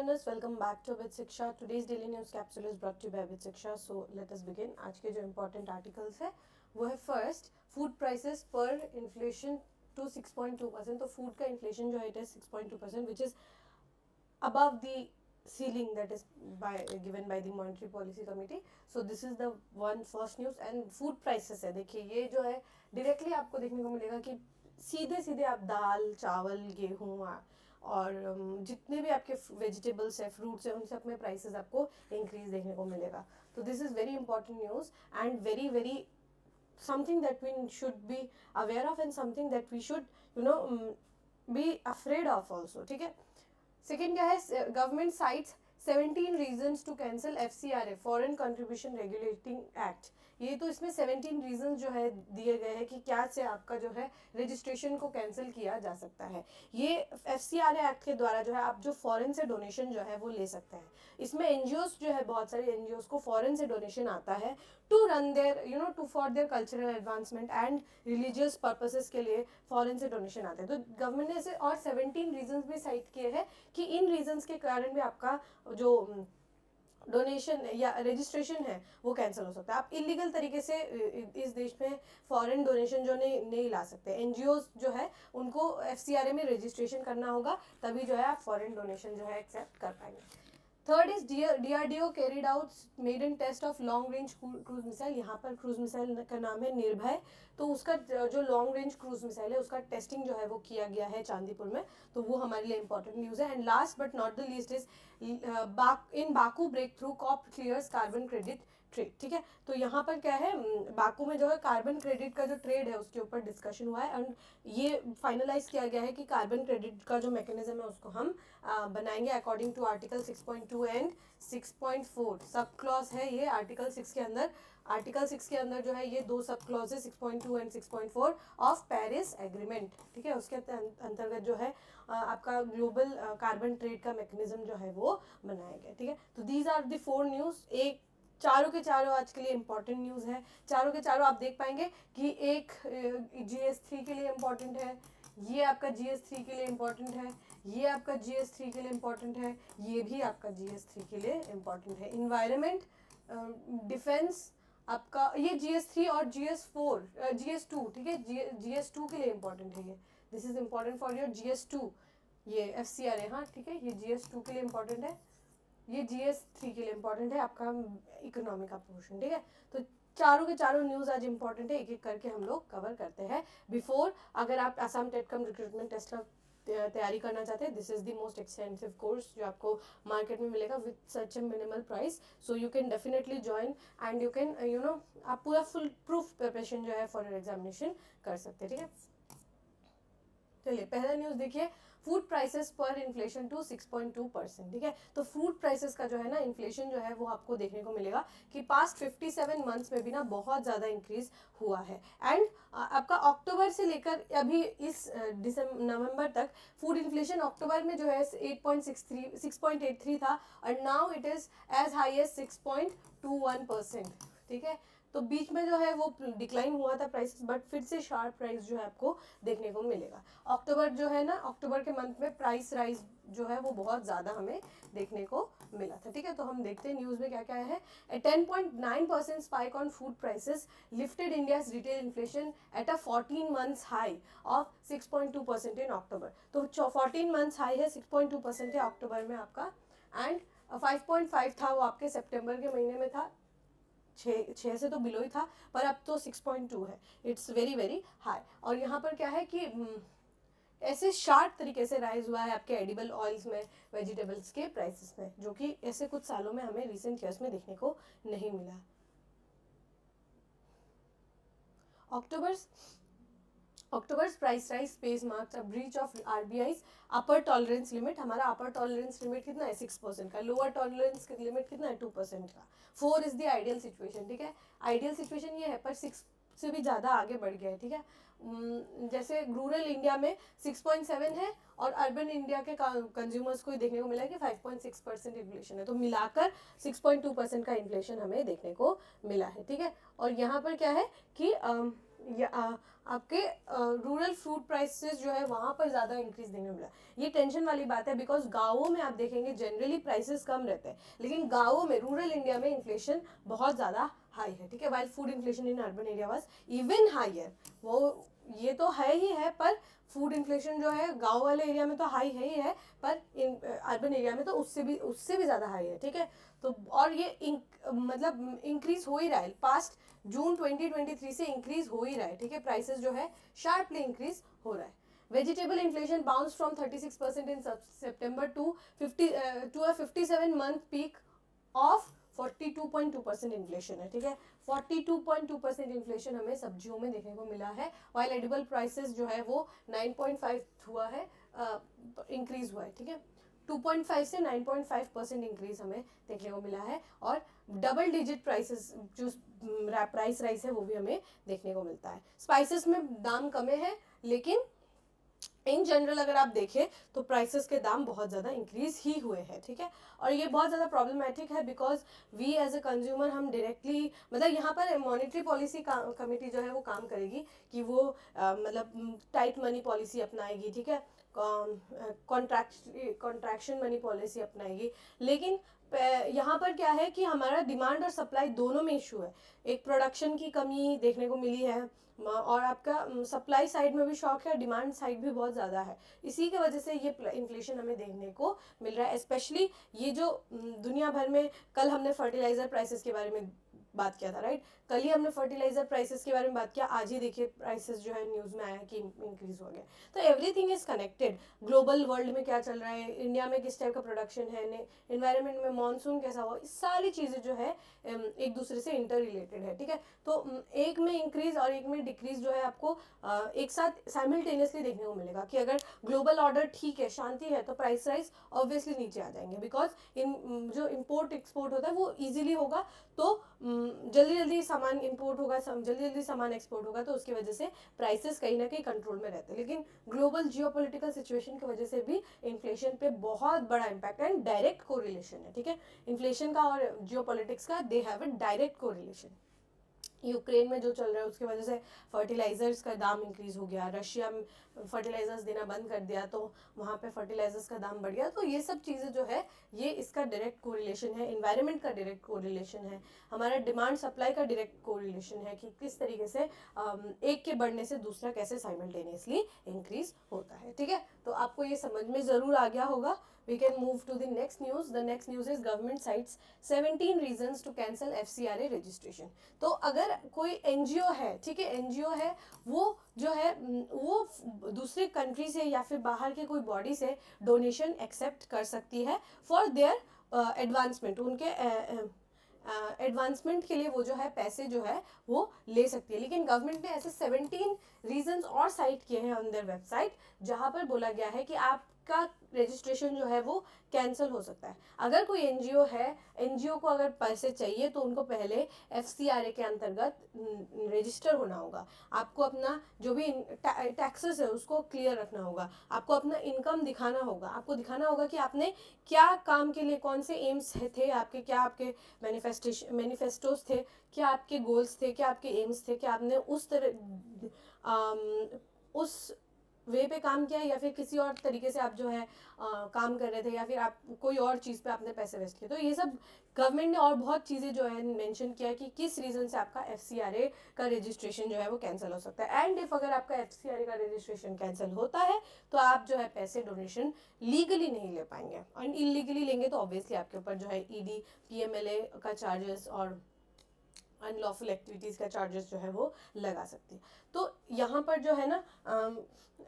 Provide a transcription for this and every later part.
learners, welcome back to Abid Shiksha. Today's daily news capsule is brought to you by Abid Shiksha. So let us begin. आज के जो important articles है वो है first food prices per inflation to 6.2%. तो food का inflation जो है it is 6.2%, which is above the ceiling that is given by the monetary policy committee. So this is the one first news. And food prices है, देखिए ये जो है directly आपको देखने को मिलेगा कि सीधे सीधे आप दाल, चावल, गेहूँ और जितने भी आपके वेजिटेबल्स है, फ्रूट्स है, उन सब में प्राइसेस आपको इंक्रीज देखने को मिलेगा. तो this is very important news and very very something that we should be aware of and something that we should be afraid of also. ठीक है. सेकेंड क्या है, government sites 17 reasons to cancel FCRA foreign contribution regulating act. ये तो इसमें 17 reason जो है दिए गए हैं कि क्या से आपका जो है रजिस्ट्रेशन को कैंसिल किया जा सकता है. ये FCRA एक्ट के द्वारा जो है आप जो फॉरेन से डोनेशन जो है वो ले सकते हैं. इसमें एनजीओस जो है, बहुत सारे एनजीओस को फॉरेन से डोनेशन आता है to run their to for their cultural advancement and religious purposes के लिए फॉरेन से डोनेशन आते हैं. तो गवर्नमेंट ने इसे और 17 रीजंस भी साइट किए हैं कि इन रीजंस के कारण भी आपका जो डोनेशन या रजिस्ट्रेशन है वो कैंसिल हो सकता है. आप इलीगल तरीके से इस देश में फॉरेन डोनेशन जो नहीं ला सकते. एनजीओस जो है उनको FCRA में रजिस्ट्रेशन करना होगा, तभी जो है आप फॉरेन डोनेशन जो है एक्सेप्ट कर पाएंगे. Third is DRDO carried out maiden test of long range cruise missile. यहाँ पर क्रूज मिसाइल का नाम है निर्भय. तो उसका जो लॉन्ग रेंज क्रूज मिसाइल है उसका टेस्टिंग जो है वो किया गया है चांदीपुर में. तो वो हमारे लिए इंपॉर्टेंट न्यूज़ है. And last but not the least is in Baku breakthrough COP clears carbon credit trade. ठीक है. तो यहाँ पर क्या है, बाकू में जो है कार्बन क्रेडिट का जो ट्रेड है उसके ऊपर डिस्कशन हुआ है एंड ये फाइनलाइज किया गया है कि कार्बन क्रेडिट का जो मैकेनिज्म है उसको हम बनाएंगे according to article 6.2 and 6.4. Sub clause है ये आर्टिकल 6 के अंदर. आर्टिकल 6 के अंदर जो है ये दो सब क्लॉज है 6.2 एंड 6.4 ऑफ पेरिस एग्रीमेंट. ठीक है. उसके अंतर्गत जो है आपका ग्लोबल कार्बन ट्रेड का मैकेनिज्म जो है वो बनाया गया. ठीक है. तो दीज आर द 4 न्यूज़. एक चारों के चारों आज के लिए इंपॉर्टेंट न्यूज़ है. चारों के चारों आप देख पाएंगे कि एक GS3 के लिए इम्पॉर्टेंट है, ये आपका GS3 के लिए इम्पॉर्टेंट है, ये आपका GS3 के लिए इम्पॉर्टेंट है, ये भी आपका GS3 के लिए इम्पॉर्टेंट है. इन्वायरमेंट, डिफेंस आपका ये GS3 और GS2. ठीक है. GS2 के लिए इम्पॉर्टेंट है ये. This is important for your GS2. ये FCRA. हाँ ठीक है. ये GS2 के लिए इम्पॉर्टेंट है, ये GS3 के लिए इम्पॉर्टेंट है आपका इकोनॉमी का पोर्शन. ठीक है. तो चारों के चारों न्यूज़ आज इंपॉर्टेंट है, एक एक करके हम लोग कवर करते हैं. बिफोर अगर आप आसाम टेटकम रिक्रूटमेंट टेस्ट का तैयारी करना चाहते हैं, this is the most expensive course जो आपको मार्केट में मिलेगा with such A minimal price. So you can definitely join and you can आप पूरा फुल प्रूफ प्रिपरेशन जो है फॉर योर एग्जामिनेशन कर सकते हैं. ठीक है. चलिए पहला न्यूज़ देखिए, फूड प्राइसेस पर इन्फ्लेशन टू 6.2%. ठीक है. तो फूड प्राइसेस का जो है ना इन्फ्लेशन जो है वो आपको देखने को मिलेगा कि पास्ट 57 मंथ्स में भी ना बहुत ज़्यादा इंक्रीज हुआ है. एंड आपका अक्टूबर से लेकर अभी इस नवंबर तक फूड इन्फ्लेशन अक्टूबर में जो है 6.83 था और now it is as high as 6.21%. ठीक है. तो बीच में जो है वो डिक्लाइन हुआ था प्राइसेस, बट फिर से शार्प प्राइस जो है आपको देखने को मिलेगा. अक्टूबर जो है ना, अक्टूबर के मंथ में प्राइस राइज जो है वो बहुत ज़्यादा हमें देखने को मिला था. ठीक है. तो हम देखते हैं न्यूज़ में क्या क्या है. 10.9% spike on food prices lifted India's retail inflation at a 14 months high of 6.2% इन अक्टूबर. तो 14 मंथ्स हाई है, 6.2% है अक्टूबर में आपका. एंड 5.5 था वो आपके सितंबर के महीने में था. 6 से तो बिलो ही था, पर अब तो 6.2 है. It's very very high. और यहाँ पर क्या है कि ऐसे शार्प तरीके से राइज हुआ है आपके एडिबल ऑयल्स में, वेजिटेबल्स के प्राइसेस में, जो कि ऐसे कुछ सालों में हमें रिसेंट ईयर्स में देखने को नहीं मिला. October's price rise pace marks a breach of RBI's upper tolerance limit. हमारा upper tolerance limit कितना है 6% का, lower tolerance limit कितना है 2% का. 4 is the ideal situation. ठीक है. आइडियल सिचुएशन ये है, पर 6 से भी ज़्यादा आगे बढ़ गया है. ठीक है. जैसे रूरल इंडिया में 6.7 है और अर्बन इंडिया के कंज्यूमर्स को देखने को मिला है कि 5.6% इन्फ्लेशन है. तो मिलाकर 6.2% का इन्फ्लेशन हमें देखने को मिला है. ठीक है. और यहाँ पर क्या है कि आपके रूरल फूड प्राइसेस जो है वहाँ पर ज़्यादा इंक्रीज देखने को मिला। ये टेंशन वाली बात है, बिकॉज गाँवों में आप देखेंगे जनरली प्राइसेस कम रहते हैं, लेकिन गाँवों में रूरल इंडिया में इन्फ्लेशन बहुत ज़्यादा हाई है, ठीक है। While food inflation in urban area was even higher, वो ये तो है ही है, पर फूड इन्फ्लेशन जो है गांव वाले एरिया में तो हाई है ही है, पर अर्बन एरिया में तो उससे भी ज़्यादा हाई है, ठीक है। तो और ये मतलब इंक्रीज हो ही रहा है, पास्ट जून 2023 से इंक्रीज हो ही रहा है, ठीक है। प्राइसेस जो है शार्पली इंक्रीज हो रहा है। Vegetable inflation bounce from 36% in September to 57 month peak of 42.2% inflation है, ठीक है। 42.2% इन्फ्लेशन हमें सब्जियों में देखने को मिला है, वाइल एडिबल प्राइसेस जो है वो 9.5 हुआ है, इंक्रीज हुआ है, ठीक है। 2.5 से 9.5% इंक्रीज हमें देखने को मिला है, और डबल डिजिट प्राइसेस जो प्राइस राइस है वो भी हमें देखने को मिलता है। स्पाइसेस में दाम कमे हैं, लेकिन इन जनरल अगर आप देखें तो प्राइसेस के दाम बहुत ज़्यादा इंक्रीज ही हुए हैं, ठीक है। और ये बहुत ज़्यादा प्रॉब्लमेटिक है, because we as a consumer हम डायरेक्टली, मतलब यहाँ पर मॉनेटरी पॉलिसी कमेटी जो है वो काम करेगी कि वो मतलब टाइट मनी पॉलिसी अपनाएगी, ठीक है, कॉन्ट्रैक्शन मनी पॉलिसी अपनाएगी। लेकिन यहाँ पर क्या है कि हमारा डिमांड और सप्लाई दोनों में इशू है। एक प्रोडक्शन की कमी देखने को मिली है, और आपका सप्लाई साइड में भी शॉक है, डिमांड साइड भी बहुत ज़्यादा है। इसी की वजह से ये इन्फ्लेशन हमें देखने को मिल रहा है। स्पेशली ये जो दुनिया भर में, कल हमने फर्टिलाइजर प्राइसेस के बारे में बात किया था, राइट। कल ही हमने फर्टिलाइजर प्राइसेस के बारे में बात किया, आज ही देखिए प्राइसेस जो है न्यूज़ में आया कि इंक्रीज हो गया। तो everything is connected. Global world में क्या चल रहा है, इंडिया में किस टाइप का प्रोडक्शन है, इन्वायरमेंट में मानसून कैसा हुआ, सारी चीज़ें जो है एक दूसरे से इंटर रिलेटेड है, ठीक है। तो एक में इंक्रीज और एक में डिक्रीज जो है आपको एक साथ साइमल्टेनियसली देखने को मिलेगा, कि अगर ग्लोबल ऑर्डर ठीक है, शांति है, तो प्राइस राइज ऑब्वियसली नीचे आ जाएंगे, बिकॉज जो इम्पोर्ट एक्सपोर्ट होता है वो ईजिली होगा, तो जल्दी जल्दी सामान इम्पोर्ट होगा, जल्दी जल्दी सामान एक्सपोर्ट होगा, तो उसकी वजह से प्राइसेस कहीं ना कहीं कंट्रोल में रहते हैं। लेकिन ग्लोबल जियोपॉलिटिकल सिचुएशन की वजह से भी इन्फ्लेशन पे बहुत बड़ा इम्पैक्ट है, एंड डायरेक्ट कोरिलेशन है, ठीक है। इन्फ्लेशन का और जियोपॉलिटिक्स का they have a direct correlation. Ukraine में जो चल रहा है उसकी वजह से फर्टिलाइजर्स का दाम इंक्रीज हो गया, रशिया में फर्टिलाइजर्स देना बंद कर दिया तो वहाँ पे फर्टिलाइजर्स का दाम बढ़ गया। तो ये सब चीज़ें जो है ये इसका डायरेक्ट कोरिलेशन है, इन्वायरमेंट का डायरेक्ट कोरिलेशन है, हमारा डिमांड सप्लाई का डायरेक्ट कोरिलेशन है, कि किस तरीके से एक के बढ़ने से दूसरा कैसे साइमल्टेनियसली इंक्रीज होता है, ठीक है। तो आपको ये समझ में ज़रूर आ गया होगा। We can move to the next news. The next news is government cites 17 reasons to cancel FCRA registration. तो अगर कोई एनजीओ है, ठीक है, एनजीओ है, वो जो है वो दूसरे कंट्री से या फिर बाहर के कोई बॉडी से डोनेशन एक्सेप्ट कर सकती है फॉर देयर एडवांसमेंट, उनके एडवांसमेंट के लिए वो जो है पैसे जो है वो ले सकती है। लेकिन गवर्नमेंट ने ऐसे 17 रीजंस और साइट किए हैं ऑन देयर वेबसाइट, जहाँ पर बोला गया है कि आपका रजिस्ट्रेशन जो है वो कैंसिल हो सकता है। अगर कोई एनजीओ है, एनजीओ को अगर पैसे चाहिए तो उनको पहले एफसीआरए के अंतर्गत रजिस्टर होना होगा, आपको अपना जो भी टैक्सेस है उसको क्लियर रखना होगा, आपको अपना इनकम दिखाना होगा, आपको दिखाना होगा कि आपने क्या काम के लिए, कौन से एम्स थे आपके, क्या आपके मैनिफेस्टोज थे, क्या आपके गोल्स थे, क्या आपके एम्स थे, क्या आपने उस तरह उस वे पे काम किया, या फिर किसी और तरीके से आप जो है काम कर रहे थे, या फिर आप कोई और चीज़ पे आपने पैसे वेस्ट किए। तो ये सब गवर्नमेंट ने और बहुत चीज़ें जो है मेंशन किया कि किस रीज़न से आपका एफसीआरए का रजिस्ट्रेशन जो है वो कैंसिल हो सकता है। एंड इफ अगर आपका एफसीआरए का रजिस्ट्रेशन कैंसिल होता है तो आप जो है पैसे डोनेशन लीगली नहीं ले पाएंगे, एंड इलीगली लेंगे तो ऑब्वियसली आपके ऊपर जो है ईडी पीएमएलए का चार्जेस और अनलॉफुल एक्टिविटीज़ का चार्जेस जो है वो लगा सकती है। तो यहाँ पर जो है ना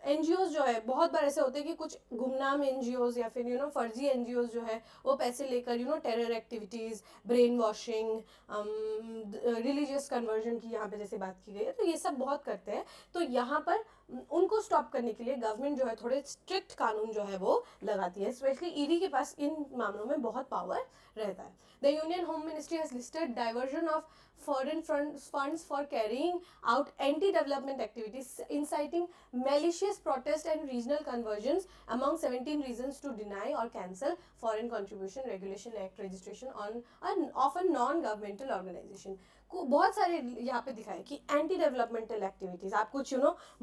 एनजीओज जो है बहुत बार ऐसे होते हैं कि कुछ गुमनाम एनजीओज या फिर फर्जी एनजीओज जो है वो पैसे लेकर terror activities, brain washing, religious conversion की यहाँ पे जैसे बात की गई है, तो ये सब बहुत करते हैं। तो यहाँ पर उनको स्टॉप करने के लिए गवर्नमेंट जो है थोड़े स्ट्रिक्ट कानून जो है वो लगाती है, स्पेशली ईडी के पास इन मामलों में बहुत पावर रहता है। The union home ministry has listed diversion of foreign funds for carrying out anti-development activities, inciting malicious protest and regional conversions among 17 reasons to deny or cancel foreign contribution regulation act registration of a non-governmental organization. को बहुत सारे यहाँ पे दिखाए कि anti developmental activities, आप कुछ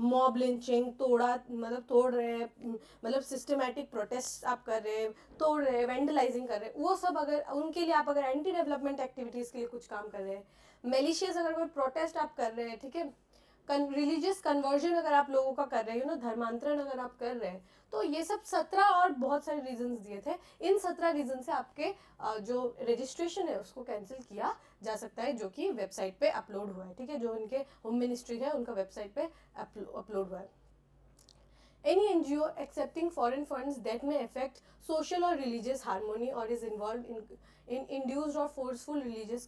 mob lynching, तोड़ा मतलब तोड़ रहे हैं, मतलब सिस्टमेटिक प्रोटेस्ट आप कर रहे हैं, तोड़ रहे हैं, वेंडलाइजिंग कर रहे हैं, वो सब अगर उनके लिए आप अगर एंटी डेवलपमेंट एक्टिविटीज के लिए कुछ काम कर रहे हैं, मेलिशियस अगर कोई प्रोटेस्ट आप कर रहे हैं, ठीक है, रिलीजियस कन्वर्जन अगर आप लोगों का कर रहे हो ना, धर्मांतरण अगर आप कर रहे हैं, तो ये सब 17 और बहुत सारे रीजंस दिए थे। इन 17 रीजन से आपके जो रजिस्ट्रेशन है उसको कैंसिल किया जा सकता है, जो कि वेबसाइट पे अपलोड हुआ है, ठीक है, जो उनके होम मिनिस्ट्री है उनका वेबसाइट पे अपलोड हुआ है। Any NGO accepting foreign funds that may affect social or religious harmony or is involved in induced or forceful religious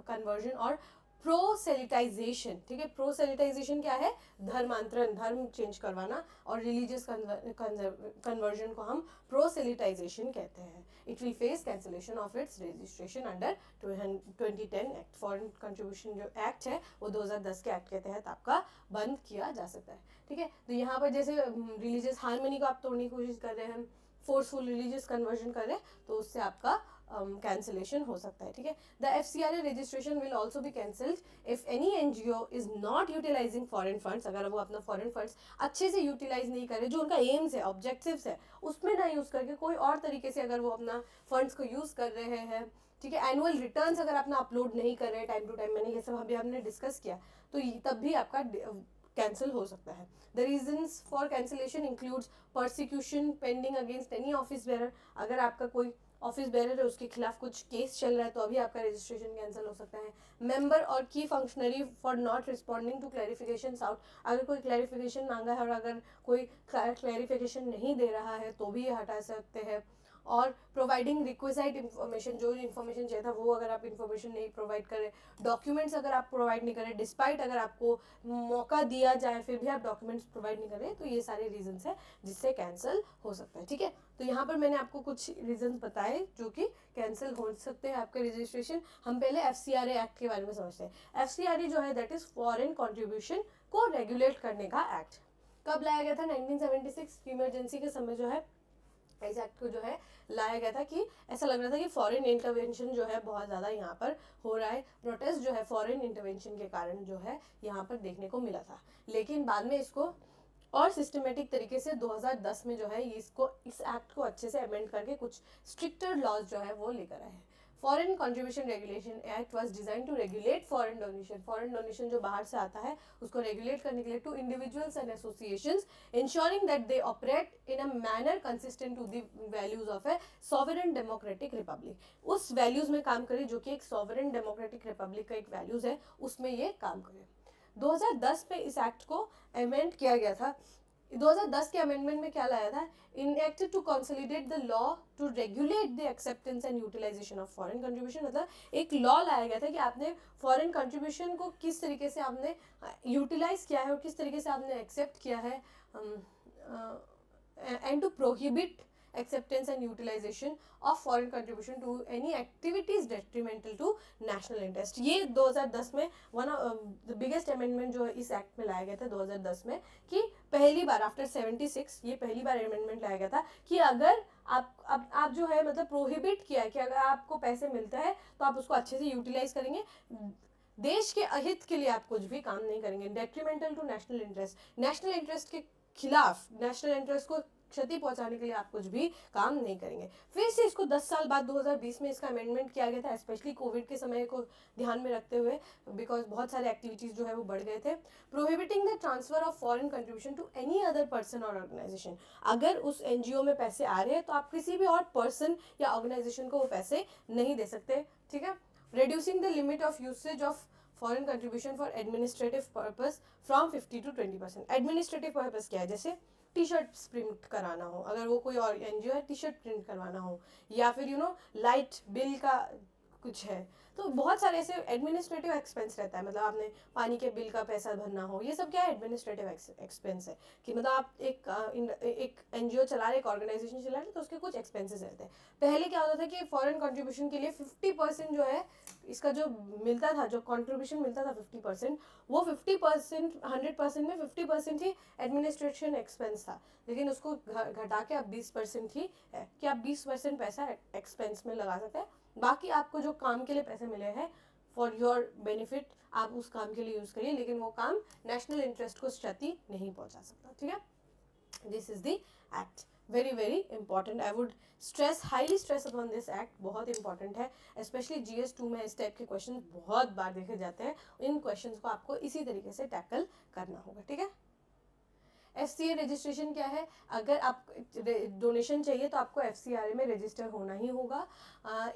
conversion or proselytization, ठीक है, प्रोसेलिटाइजेशन क्या है, धर्मांतरण, धर्म चेंज करवाना, और रिलीजियस कन्वर्जन को हम प्रोसेलिटाइजेशन कहते हैं। It will face cancellation of its registration under 2010 act. Foreign contribution जो एक्ट है वो 2010 के एक्ट के तहत आपका बंद किया जा सकता है, ठीक है। तो यहाँ पर जैसे रिलीजियस हार्मनी को आप तोड़ने की कोशिश कर रहे हैं, फोर्सफुल रिलीजियस कन्वर्जन कर रहे हैं, तो उससे आपका कैंसिलेशन हो सकता है, ठीक है। The FCRA registration will also be cancelled if any NGO is not utilising foreign funds, अगर वो अपना फॉरेन फंड्स अच्छे से यूटिलाइज नहीं करे, जो उनका एम्स है, ऑब्जेक्टिव्स है, उसमें ना यूज करके कोई और तरीके से अगर वो अपना फंड्स को यूज कर रहे हैं, ठीक है, एनुअल रिटर्न्स अगर अपना अपलोड नहीं कर रहे टाइम टू टाइम, मैंने ये सब अभी हमने डिस्कस किया, तो तब भी आपका कैंसिल हो सकता है। The reasons for cancellation includes persecution pending against any office bearer, अगर आपका कोई ऑफिस बेरर है उसके खिलाफ कुछ केस चल रहा है तो अभी आपका रजिस्ट्रेशन कैंसिल हो सकता है। मेंबर और key functionary for not responding to clarification out, अगर कोई क्लैरिफिकेशन मांगा है और अगर कोई क्लैरिफिकेशन नहीं दे रहा है तो भी ये हटा सकते हैं। और प्रोवाइडिंग रिक्विजाइट इन्फॉर्मेशन, जो इन्फॉर्मेशन चाहिए था वो अगर आप इन्फॉर्मेशन नहीं प्रोवाइड करें, डॉक्यूमेंट्स अगर आप प्रोवाइड नहीं करें, डिस्पाइट अगर आपको मौका दिया जाए फिर भी आप डॉक्यूमेंट्स प्रोवाइड नहीं करें, तो ये सारे रीजंस है जिससे कैंसिल हो सकता है, ठीक है। तो यहाँ पर मैंने आपको कुछ रीजंस बताए जो कि कैंसिल हो सकते हैं आपके रजिस्ट्रेशन। हम पहले FCRA एक्ट के बारे में समझते हैं। FCRA जो है दैट इज फॉरेन कॉन्ट्रीब्यूशन को रेगुलेट करने का एक्ट। कब लाया गया था? 1976 इमरजेंसी के समय जो है इस एक्ट को जो है लाया गया था कि ऐसा लग रहा था कि फॉरेन इंटरवेंशन जो है बहुत ज़्यादा यहाँ पर हो रहा है, प्रोटेस्ट जो है फॉरेन इंटरवेंशन के कारण जो है यहाँ पर देखने को मिला था। लेकिन बाद में इसको और सिस्टमेटिक तरीके से 2010 में जो है इस एक्ट को अच्छे से अमेंड करके कुछ स्ट्रिक्टर लॉज जो है वो लेकर आए हैं। Foreign contribution regulation act was design to regulate foreign donation, foreign donation जो बाहर से आता है उसको रेगुलेट करने के लिए to individuals and associations ensuring that they operate in a manner consistent to the values of a sovereign democratic republic. उस वैल्यूज में काम करे जो कि एक सॉवरेन डेमोक्रेटिक रिपब्लिक का एक वैल्यूज है, उसमें ये काम करे। 2010 में इस एक्ट को अमेंड किया गया था। 2010 के अमेंडमेंट में क्या लाया था? Enacted to consolidate the law to regulate the acceptance and utilisation of foreign contribution, मतलब एक लॉ लाया गया था कि आपने फॉरेन कंट्रीब्यूशन को किस तरीके से आपने यूटिलाइज किया है और किस तरीके से आपने एक्सेप्ट किया है, and to prohibit acceptance and utilization of foreign contribution to any activities detrimental to national interest। ये 2010 में one of the biggest amendment जो इस एक्ट में लाया गया था 2010 में, कि पहली बार आफ्टर 76 ये पहली बार अमेंडमेंट लाया गया था कि अगर आप जो है मतलब प्रोहिबिट किया है कि अगर आपको पैसे मिलते हैं तो आप उसको अच्छे से यूटिलाइज करेंगे, देश के अहित के लिए आप कुछ भी काम नहीं करेंगे, detrimental to national interest, national interest के खिलाफ, नेशनल इंटरेस्ट को क्षति पहुंचाने के लिए आप कुछ भी काम नहीं करेंगे। फिर से इसको 10 साल बाद 2020 में इसका अमेंडमेंट किया गया था, स्पेशली कोविड के समय को ध्यान में रखते हुए, बिकॉज बहुत सारे एक्टिविटीज जो है वो बढ़ गए थे। Prohibiting the transfer of foreign contribution to any other person और ऑर्गेनाइजेशन, अगर उस NGO में पैसे आ रहे हैं तो आप किसी भी और पर्सन या ऑर्गेनाइजेशन को वो पैसे नहीं दे सकते, ठीक है। Reducing the limit of usage of foreign contribution for administrative purpose from 50 to 20%। Administrative purpose क्या है? जैसे टी शर्ट प्रिंट कराना हो, अगर वो कोई और NGO है टी शर्ट प्रिंट करवाना हो, या फिर लाइट बिल का कुछ है, तो बहुत सारे ऐसे एडमिनिस्ट्रेटिव एक्सपेंस रहता है, मतलब आपने पानी के बिल का पैसा भरना हो, ये सब क्या है? एडमिनिस्ट्रेटिव एक्सपेंस है कि मतलब आप एक NGO चला रहे, एक ऑर्गेनाइजेशन चला रहे, तो उसके कुछ एक्सपेंसेस रहते हैं। पहले क्या होता था कि फॉरेन कंट्रीब्यूशन के लिए 50% जो है इसका जो मिलता था, जो कंट्रीब्यूशन मिलता था 50%, वो 50% 100% में 50% ही एडमिनिस्ट्रेशन एक्सपेंस था, लेकिन उसको घटा के अब 20% ही है कि आप 20% पैसा एक्सपेंस में लगा सकते हैं, बाकी आपको जो काम के लिए पैसे मिले हैं फॉर योर बेनिफिट आप उस काम के लिए यूज़ करिए, लेकिन वो काम नेशनल इंटरेस्ट को क्षति नहीं पहुंचा सकता, ठीक है। This is the act, very very important, I would stress, highly stress upon this act, बहुत इंपॉर्टेंट है। स्पेशली GS2 में इस टाइप के क्वेश्चन बहुत बार देखे जाते हैं, इन क्वेश्चंस को आपको इसी तरीके से टैकल करना होगा, ठीक है। FCA रजिस्ट्रेशन क्या है, अगर आप डोनेशन चाहिए तो आपको FCRA में रजिस्टर होना ही होगा।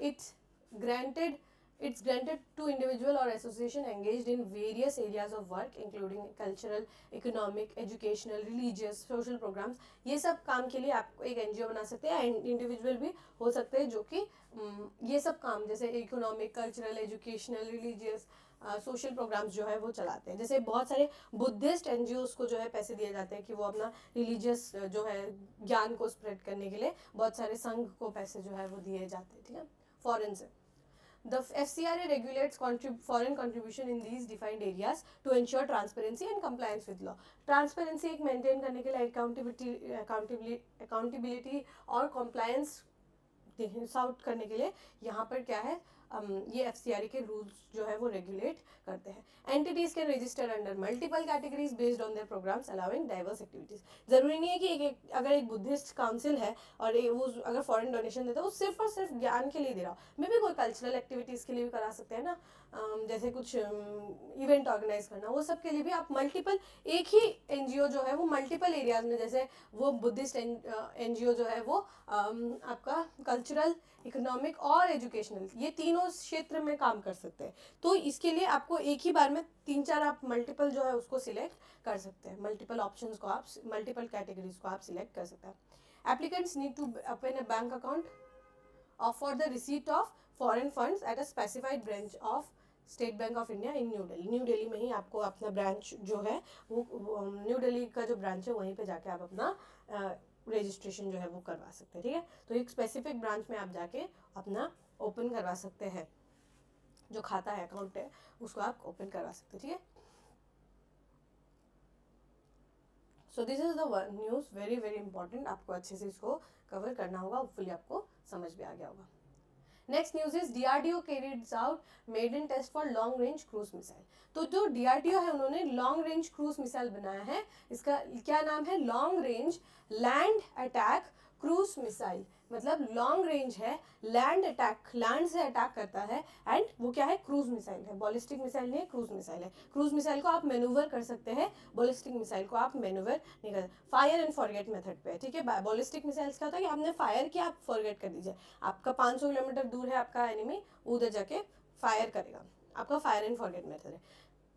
It's granted to individual or association engaged in various areas of work including cultural, economic, educational, religious, social programs। ये सब काम के लिए आप एक NGO बना सकते हैं, इंडिविजुअल भी हो सकते हैं जो कि ये सब काम जैसे economic, cultural, educational, religious, social programmes जो है वो चलाते हैं। जैसे बहुत सारे बुद्धिस्ट NGOs को जो है पैसे दिए जाते हैं कि वो अपना रिलीजियस जो है ज्ञान को स्प्रेड करने के लिए बहुत सारे संघ को पैसे जो है वो दिए जाते हैं, ठीक है, फॉरेन से। The FCRA regulates foreign contribution in these defined areas to ensure transparency and compliance with law। Transparency एक maintain करने के लिए accountability और compliance आउट करने के लिए यहाँ पर क्या है, ये FCRA के रूल्स जो है वो रेगुलेट करते हैं। Entities can register under multiple categories based on their programmes allowing diverse activities. जरूरी नहीं है कि अगर एक बुद्धिस्ट काउंसिल है और वो अगर फॉरेन डोनेशन देता है वो सिर्फ और सिर्फ ज्ञान के लिए दे रहा हो, मे भी कोई कल्चरल एक्टिविटीज़ के लिए भी करा सकते हैं ना, जैसे कुछ इवेंट ऑर्गेनाइज करना, वो सब के लिए भी आप मल्टीपल, एक ही NGO जो है वो मल्टीपल एरियाज में, जैसे वो बुद्धिस्ट NGO जो है वो आपका कल्चरल, इकोनॉमिक और एजुकेशनल, ये तीनों क्षेत्र में काम कर सकते हैं। तो इसके लिए आपको एक ही बार में 3-4 आप मल्टीपल जो है उसको सिलेक्ट कर सकते हैं, मल्टीपल ऑप्शंस को आप, मल्टीपल कैटेगरीज को आप सिलेक्ट कर सकते हैं। Applicants need to open a bank account for the receipt of foreign funds at a specified branch of State Bank of India in New Delhi. New Delhi में ही आपको अपना ब्रांच जो है वो न्यू दिल्ली का जो ब्रांच है वहीं पे जाके आप अपना रजिस्ट्रेशन जो है वो करवा सकते हैं, ठीक है। तो एक स्पेसिफिक ब्रांच में आप जाके अपना ओपन करवा सकते हैं, जो खाता है, अकाउंट है, उसको आप ओपन करवा सकते हैं, ठीक है। So this is the news, very very important, आपको अच्छे से इसको कवर करना होगा, होपफुली आपको समझ में आ गया होगा। Next news is DRDO carried out maiden test for long range cruise missile. तो जो DRDO है उन्होंने लॉन्ग रेंज क्रूज मिसाइल बनाया है, इसका क्या नाम है, long range land attack cruise missile. मतलब लॉन्ग रेंज है, लैंड अटैक, लैंड से अटैक करता है, एंड वो क्या है, क्रूज मिसाइल है, बॉलिस्टिक मिसाइल नहीं है, क्रूज मिसाइल है। क्रूज मिसाइल को आप मैन्यूवर कर सकते हैं, बॉलिस्टिक मिसाइल को आप मैन्यूवर नहीं कर, फायर एंड फॉरगेट मेथड पे, ठीक है। बॉलिस्टिक मिसाइल्स क्या होता है कि आपने फायर किया, आप फॉरगेट कर दीजिए, आपका 500 किलोमीटर दूर है आपका एनिमी, उधर जाके फायर करेगा, आपका फायर एंड फॉरगेट मेथड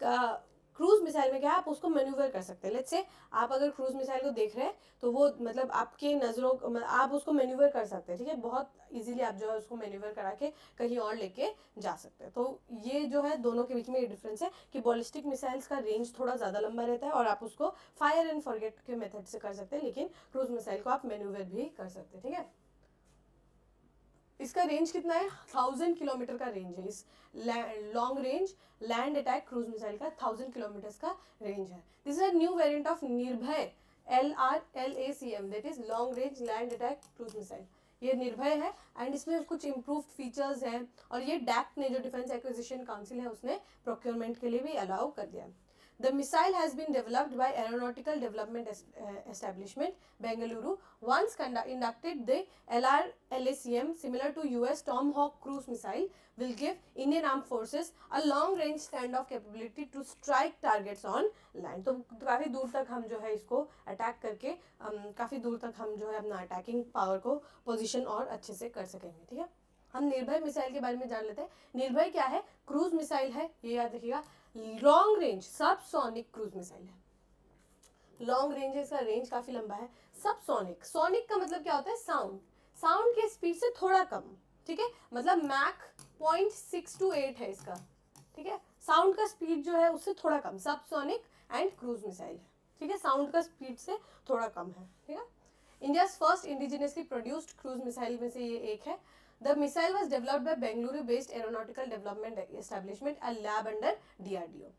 है। क्रूज मिसाइल में क्या है, आप उसको मैन्यूवर कर सकते हैं। लेट्स से आप अगर क्रूज मिसाइल को देख रहे हैं तो वो मतलब आपके नज़रों, आप उसको मैन्यूवर कर सकते हैं, ठीक है, बहुत इजीली आप जो है उसको मैन्यूवर करा के कहीं और लेके जा सकते हैं। तो ये जो है दोनों के बीच में ये डिफरेंस है कि बॉलिस्टिक मिसाइल्स का रेंज थोड़ा ज़्यादा लंबा रहता है और आप उसको फायर एंड फॉरगेट के मेथड से कर सकते हैं, लेकिन क्रूज मिसाइल को आप मैन्यूवर भी कर सकते हैं, ठीक है। इसका रेंज कितना है, 1000 किलोमीटर का रेंज है। इस long range land attack cruise missile का 1000 किलोमीटर का रेंज है। This is a new variant of निर्भय LRLACM, that is long range land attack cruise missile. ये निर्भय है एंड इसमें कुछ इम्प्रूव्ड फीचर्स हैं, और ये डैक ने, जो डिफेंस एक्विजिशन काउंसिल है, उसने प्रोक्योरमेंट के लिए भी अलाउ कर दिया। The missile has been developed by Aeronautical Development Establishment, Bengaluru. Once inducted, the LRLACM, similar to US Tomahawk cruise missile, will give Indian Armed Forces a long-range standoff capability to strike targets on land. तो काफ़ी दूर तक हम जो है इसको attack करके काफ़ी दूर तक हम जो है अपना अटैकिंग पावर को पोजीशन और अच्छे से कर सकेंगे, ठीक है। हम निर्भय मिसाइल के बारे में जान लेते हैं। निर्भय क्या है, क्रूज मिसाइल है, ये याद रखिएगा, long range subsonic cruise missile है। लॉन्ग रेंज है, इसका रेंज काफी लंबा है। सबसोनिक, सोनिक का मतलब क्या होता है, साउंड, साउंड के स्पीड से थोड़ा कम, ठीक है, मतलब मैक 0.628 है इसका, ठीक है, साउंड का स्पीड जो है उससे थोड़ा कम, सबसोनिक एंड क्रूज मिसाइल है, ठीक है, साउंड का स्पीड से थोड़ा कम है, ठीक है। India first indigenously produced cruise missile में से ये एक है। The missile was developed by Bengaluru-based Aeronautical Development Establishment, a lab under DRDO.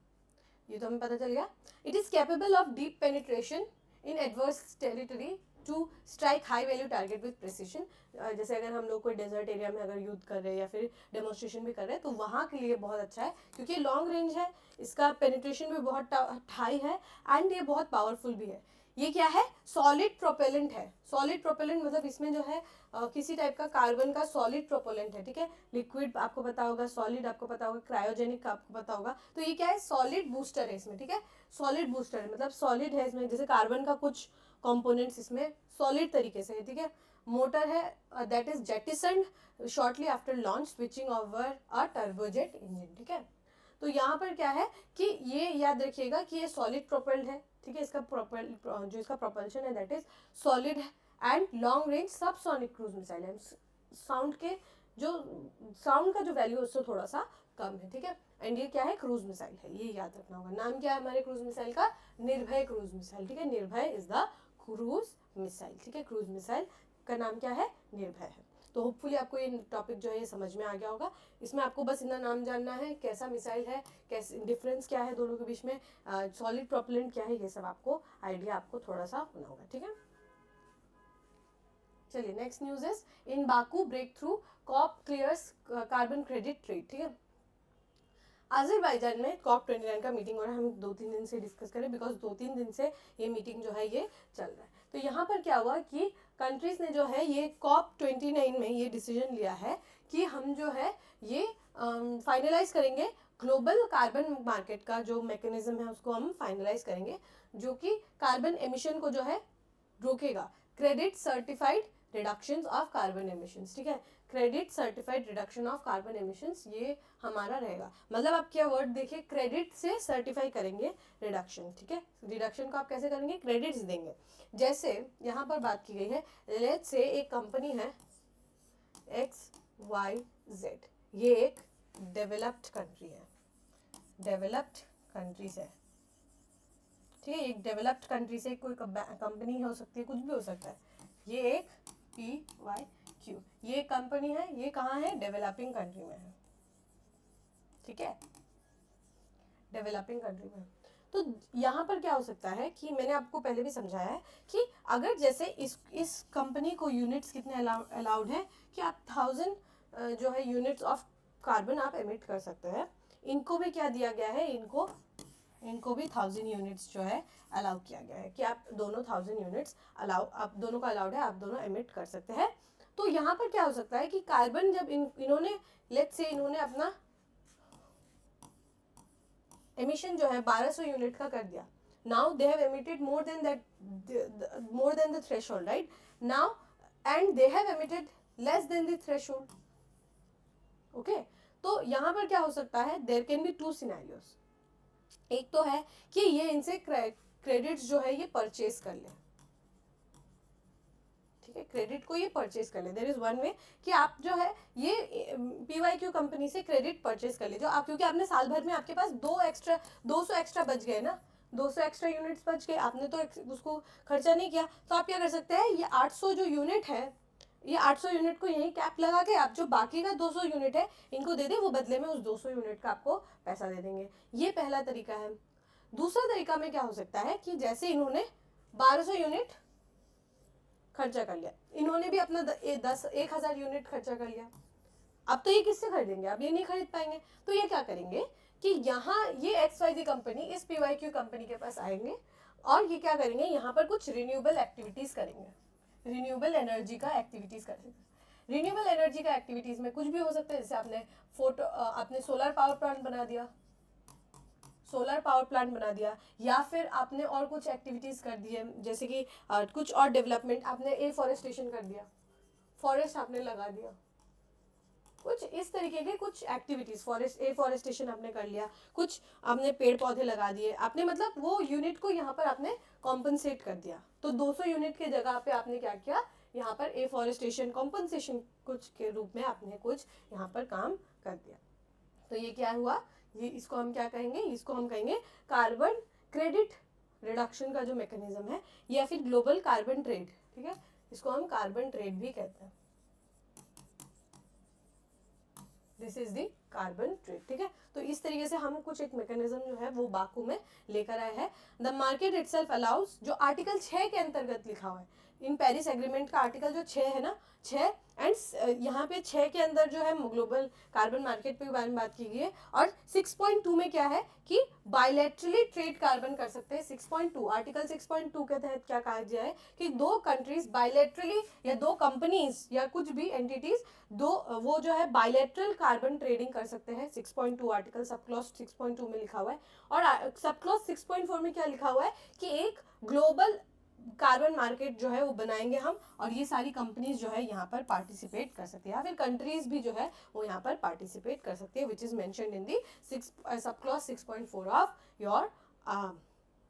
ये तो हमें पता चल गया। It is capable of deep penetration in adverse territory to strike high value target with precision. जैसे अगर हम लोग कोई डेजर्ट एरिया में अगर युद्ध कर रहे हैं या फिर डेमोन्स्ट्रेशन भी कर रहे हैं तो वहाँ के लिए बहुत अच्छा है, क्योंकि लॉन्ग रेंज है, इसका पेनिट्रेशन भी बहुत हाई है एंड ये बहुत पावरफुल भी है। ये क्या है, सॉलिड प्रोपेलेंट है। सॉलिड प्रोपेलेंट मतलब इसमें जो है किसी टाइप का कार्बन का सॉलिड प्रोपेलेंट है, ठीक है। लिक्विड आपको पता होगा, सॉलिड आपको पता होगा, क्रायोजेनिक आपको पता होगा, तो ये क्या है, सॉलिड बूस्टर है इसमें, ठीक है। सॉलिड बूस्टर है मतलब सॉलिड है इसमें, जैसे कार्बन का कुछ कंपोनेंट्स इसमें सॉलिड तरीके से है, ठीक है। मोटर है that is jettisoned shortly after launch switching over a turbojet engine, ठीक है। तो यहाँ पर क्या है कि ये याद रखिएगा कि ये सॉलिड प्रोपेल्ड है, ठीक है। इसका जो इसका प्रोपल्शन है that is solid and long range subsonic cruise missile है। साउंड के जो साउंड का जो वैल्यू है उससे थोड़ा सा कम है, ठीक है। एंड ये क्या है, क्रूज मिसाइल है, ये याद रखना होगा। नाम क्या है हमारे क्रूज मिसाइल का, निर्भय क्रूज मिसाइल, ठीक है। निर्भय इज द क्रूज मिसाइल, ठीक है। क्रूज मिसाइल का नाम क्या है, निर्भय है। तो होपफुली आपको ये टॉपिक जो है ये समझ में आ गया होगा। इसमें आपको बस इतना नाम जानना है, कैसा मिसाइल है, कैसे डिफरेंस क्या है दोनों के बीच में, सॉलिड प्रोपेलेंट क्या है, ये सब आपको आइडिया आपको थोड़ा सा होना होगा, ठीक है। चलिए next news is in Baku breakthrough COP clears carbon credit trade, ठीक है। अजरबैजान में COP29 का मीटिंग हो रहा है, हम 2-3 दिन से डिस्कस करें बिकॉज 2-3 दिन से ये मीटिंग जो है ये चल रहा है। तो यहाँ पर क्या हुआ कि कंट्रीज ने जो है ये COP29 में ये डिसीजन लिया है कि हम जो है ये फाइनलाइज करेंगे ग्लोबल कार्बन मार्केट का जो मैकेनिज्म है उसको हम फाइनलाइज करेंगे, जो कि कार्बन एमिशन को जो है रोकेगा। Credit certified reduction of carbon emissions, ठीक है। Credit certified reduction of carbon emissions ये हमारा रहेगा। मतलब आप क्या वर्ड देखिए, क्रेडिट से सर्टिफाई करेंगे रिडक्शन, ठीक है। रिडक्शन को आप कैसे करेंगे, क्रेडिट्स देंगे। जैसे यहाँ पर बात की गई है, लेट्स से एक कंपनी है XYZ, ये एक डेवलप्ड कंट्री है, डेवलप्ड कंट्रीज है, ठीक है। एक डेवलप्ड कंट्री से कोई कंपनी हो सकती है, कुछ भी हो सकता है। ये एक PYQ, ये कंपनी है, ये कहाँ है, डेवलपिंग कंट्री में है, ठीक है, डेवलपिंग कंट्री में। तो यहाँ पर क्या हो सकता है कि मैंने आपको पहले भी समझाया है कि अगर जैसे इस कंपनी को यूनिट्स कितने अलाउड है कि आप 1000 जो है यूनिट्स ऑफ कार्बन आप एमिट कर सकते हैं। इनको भी क्या दिया गया है, इनको भी 1000 यूनिट्स जो है अलाउ किया गया है कि आप दोनों 1000 यूनिट्स आप दोनों का अलाउड है, आप दोनों एमिट कर सकते हैं। तो यहाँ पर क्या हो सकता है कि कार्बन जब इन्होंने लेट्स से इन्होंने अपना एमिशन जो है 1200 यूनिट का कर दिया, now they have emitted more than the threshold, right now, and they have emitted less than the threshold, okay. तो यहाँ पर क्या हो सकता है, देयर कैन बी 2 सिनेरियोस। एक तो है कि ये इनसे क्रेडिट्स जो है ये परचेज कर ले, ठीक है, क्रेडिट को ये परचेज कर ले। देयर इज वन वे कि आप जो है ये PYQ कंपनी से क्रेडिट परचेज कर ले, जो आप क्योंकि आपने साल भर में आपके पास 200 एक्स्ट्रा बच गए ना, 200 एक्स्ट्रा यूनिट्स बच गए, आपने तो उसको खर्चा नहीं किया, तो आप क्या कर सकते हैं, ये 800 जो यूनिट है, ये 800 यूनिट को यही कैप लगा के आप जो बाकी का 200 यूनिट है इनको दे दे, वो बदले में उस 200 यूनिट का आपको पैसा दे देंगे। ये पहला तरीका है। दूसरा तरीका में क्या हो सकता है कि जैसे इन्होंने 1200 यूनिट खर्चा कर लिया, इन्होंने भी अपना 1000 यूनिट खर्चा कर लिया, अब तो ये किससे खरीदेंगे, अब ये नहीं खरीद पाएंगे। तो ये क्या करेंगे कि यहाँ ये XYZ कंपनी इस PYQ कंपनी के पास आएंगे और ये क्या करेंगे, यहाँ पर कुछ रिन्यूएबल एक्टिविटीज करेंगे, रिन्यूएबल एनर्जी का एक्टिविटीज करेंगे। रिन्यूएबल एनर्जी का एक्टिविटीज में कुछ भी हो सकता है, जैसे आपने सोलर पावर प्लांट बना दिया, सोलर पावर प्लांट बना दिया, या फिर आपने और कुछ एक्टिविटीज कर दी है, जैसे कि कुछ और डेवलपमेंट, आपने एफॉरेस्टेशन कर दिया, फॉरेस्ट आपने लगा दिया, कुछ इस तरीके के कुछ एक्टिविटीज, एफॉरेस्टेशन आपने कर लिया, कुछ आपने पेड़ पौधे लगा दिए, आपने मतलब वो यूनिट को यहाँ पर आपने कॉम्पनसेट कर दिया। तो 200 यूनिट के जगह पे आपने क्या किया, यहाँ पर एफॉरेस्टेशन कॉम्पनसेशन कुछ के रूप में आपने कुछ यहाँ पर काम कर दिया। तो ये क्या हुआ, ये इसको हम क्या कहेंगे, इसको हम कहेंगे कार्बन क्रेडिट रिडक्शन का जो मैकेनिज्म है, या फिर ग्लोबल कार्बन ट्रेड, ठीक है, इसको हम कार्बन ट्रेड भी कहते हैं। This is the carbon trade, ठीक है। तो इस तरीके से हम कुछ एक मैकेनिज्म जो है वो बाकू में लेकर आए हैं। द मार्केट इटसेल्फ अलाउज, जो आर्टिकल 6 के अंतर्गत लिखा हुआ है, इन पेरिस एग्रीमेंट का आर्टिकल जो 6 है ना, 6 एंड यहाँ पे 6 के अंदर जो है ग्लोबल कार्बन मार्केट के बारे में बात की गई है, और 6.2 में क्या है कि बायलैटरली ट्रेड कार्बन कर सकते हैं। 6.2 आर्टिकल 6.2 के तहत क्या कहा गया है कि दो कंट्रीज बायलैटरली या दो कंपनीज या कुछ भी एंटिटीज दो वो जो है बायलैटरल कार्बन ट्रेडिंग कर सकते हैं। 6.2 आर्टिकल सब क्लॉज 6.2 में लिखा हुआ है। और सब क्लॉज 6.4 में क्या लिखा हुआ है कि एक ग्लोबल कार्बन मार्केट जो है वो बनाएंगे हम, और ये सारी कंपनीज जो है यहाँ पर पार्टिसिपेट कर सकती है, या फिर कंट्रीज भी जो है वो यहाँ पर पार्टिसिपेट कर सकती है, which is mentioned in the sub clause 6.4 of your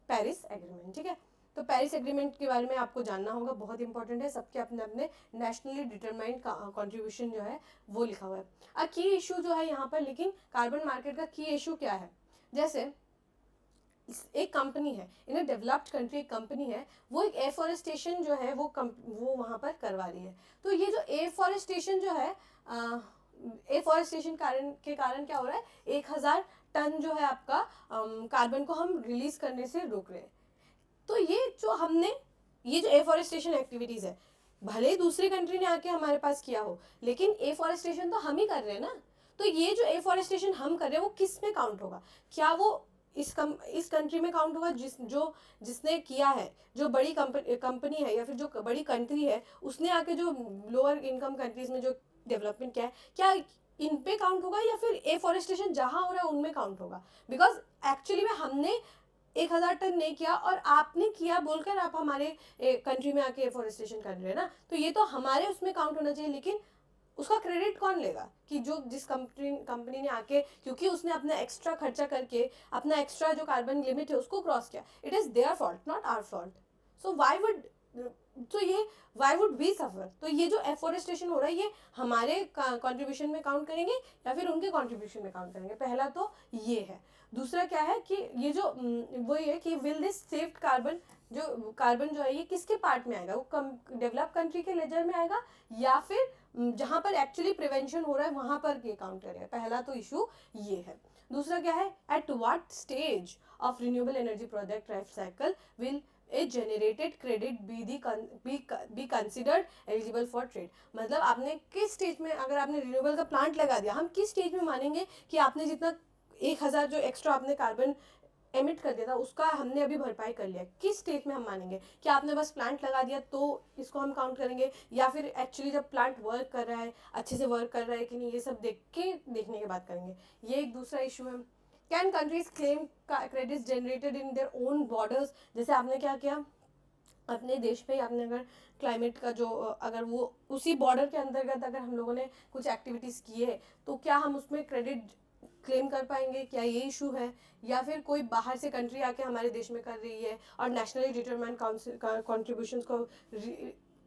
Paris agreement. ठीक है, तो पेरिस एग्रीमेंट के बारे में आपको जानना होगा, बहुत इंपॉर्टेंट है। सबके अपने अपने नेशनली डिटरमाइंड कंट्रीब्यूशन जो है वो लिखा हुआ है। अ की इशू जो है यहाँ पर, लेकिन कार्बन मार्केट का की इशू क्या है, जैसे एक कंपनी है इन अ डेवलप्ड कंट्री, एक कंपनी है वो एक एफॉरेस्टेशन जो है वो वहाँ पर करवा रही है। तो ये जो एफॉरेस्टेशन जो है, एफॉरेस्टेशन के कारण क्या हो रहा है, 1000 टन जो है आपका कार्बन को हम रिलीज करने से रोक रहे हैं। तो ये जो एफॉरेस्टेशन एक्टिविटीज है, भले ही दूसरी कंट्री ने आके हमारे पास किया हो, लेकिन एफॉरेस्टेशन तो हम ही कर रहे हैं ना। तो ये जो एफॉरेस्टेशन हम कर रहे हैं वो किस में काउंट होगा, क्या वो इस कंट्री में काउंट होगा जिसने किया है, जो बड़ी कंपनी है या फिर जो बड़ी कंट्री है उसने आके जो लोअर इनकम कंट्रीज में जो डेवलपमेंट किया है, क्या इन पे काउंट होगा, या फिर एफॉरेस्टेशन जहां हो रहा है उनमें काउंट होगा? बिकॉज एक्चुअली में हमने 1000 टन नहीं किया और आपने किया बोलकर आप हमारे कंट्री में आके एफॉरेस्टेशन कर रहे हैं ना, तो ये तो हमारे उसमें काउंट होना चाहिए। लेकिन उसका क्रेडिट कौन लेगा कि जो जिस कंपनी ने आके, क्योंकि उसने अपना एक्स्ट्रा खर्चा करके अपना एक्स्ट्रा जो कार्बन लिमिट है उसको क्रॉस किया, it is their fault not our fault. So why would we suffer? तो ये जो एफॉरेस्टेशन हो रहा है ये हमारे कंट्रीब्यूशन में काउंट करेंगे या फिर उनके कंट्रीब्यूशन में काउंट करेंगे? पहला तो ये है। दूसरा क्या है कि ये जो वही है कि विल दिस सेव्ड कार्बन, जो कार्बन जो है ये किसके पार्ट में आएगा, वो डेवलप कंट्री के लेजर में आएगा या फिर जहां पर एक्चुअली प्रिवेंशन हो रहा है वहां पर ये काउंट करेगा? पहला तो इशू ये है। दूसरा क्या है, at what stage of renewable energy project life cycle will AI generated credit be considered eligible for trade? मतलब आपने किस स्टेज में, अगर आपने रिन्यूएबल का प्लांट लगा दिया, हम किस स्टेज में मानेंगे कि आपने जितना 1000 जो एक्स्ट्रा आपने कार्बन एमिट कर दिया था उसका हमने अभी भरपाई कर लिया? किस स्टेज में हम मानेंगे कि आपने बस प्लांट लगा दिया तो इसको हम काउंट करेंगे, या फिर एक्चुअली जब प्लांट वर्क कर रहा है, अच्छे से वर्क कर रहा है कि नहीं, ये सब देखने के बाद करेंगे? ये एक दूसरा इशू है। Can countries claim credits generated in their own borders? जैसे आपने क्या किया अपने देश में, आपने अगर क्लाइमेट का जो अगर वो उसी बॉर्डर के अंतर्गत अगर हम लोगों ने कुछ एक्टिविटीज़ की है तो क्या हम उसमें क्रेडिट क्लेम कर पाएंगे? क्या ये इशू है? या फिर कोई बाहर से कंट्री आके हमारे देश में कर रही है और नेशनली डिटरमाइंड कॉन्ट्रीब्यूशंस को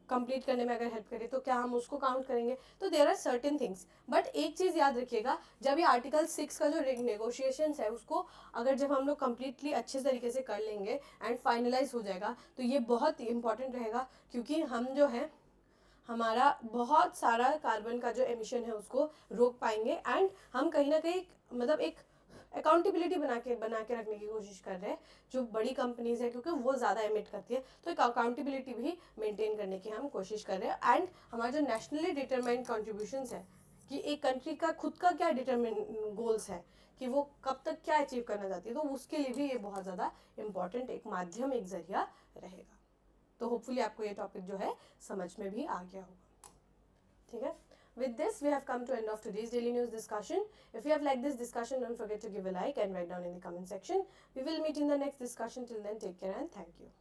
कंप्लीट करने में अगर हेल्प करे तो क्या हम उसको काउंट करेंगे? तो there are certain things. But एक चीज़ याद रखिएगा, जब ये आर्टिकल 6 का जो नेगोशिएशंस है उसको अगर जब हम लोग कम्प्लीटली अच्छे तरीके से कर लेंगे एंड फाइनलाइज हो जाएगा तो ये बहुत इंपॉर्टेंट रहेगा, क्योंकि हम जो है हमारा बहुत सारा कार्बन का जो एमिशन है उसको रोक पाएंगे, एंड हम कहीं ना कहीं मतलब एक अकाउंटेबिलिटी बना के रखने की कोशिश कर रहे हैं जो बड़ी कंपनीज है, क्योंकि वो ज़्यादा एमिट करती है, तो एक अकाउंटेबिलिटी भी मेंटेन करने की हम कोशिश कर रहे हैं। एंड हमारा जो नेशनली डिटरमाइंड कॉन्ट्रीब्यूशंस है कि एक कंट्री का खुद का क्या डिटरमाइन गोल्स है कि वो कब तक क्या अचीव करना चाहती है, तो उसके लिए भी ये बहुत ज़्यादा इंपॉर्टेंट एक माध्यम, एक जरिया रहेगा। तो होपफुली आपको ये टॉपिक जो है समझ में भी आ गया होगा। ठीक है, with this we have come to end of today's daily news discussion. If you have liked this discussion, don't forget to give a like and write down in the comment section. We will meet in the next discussion. Till then, take care and thank you.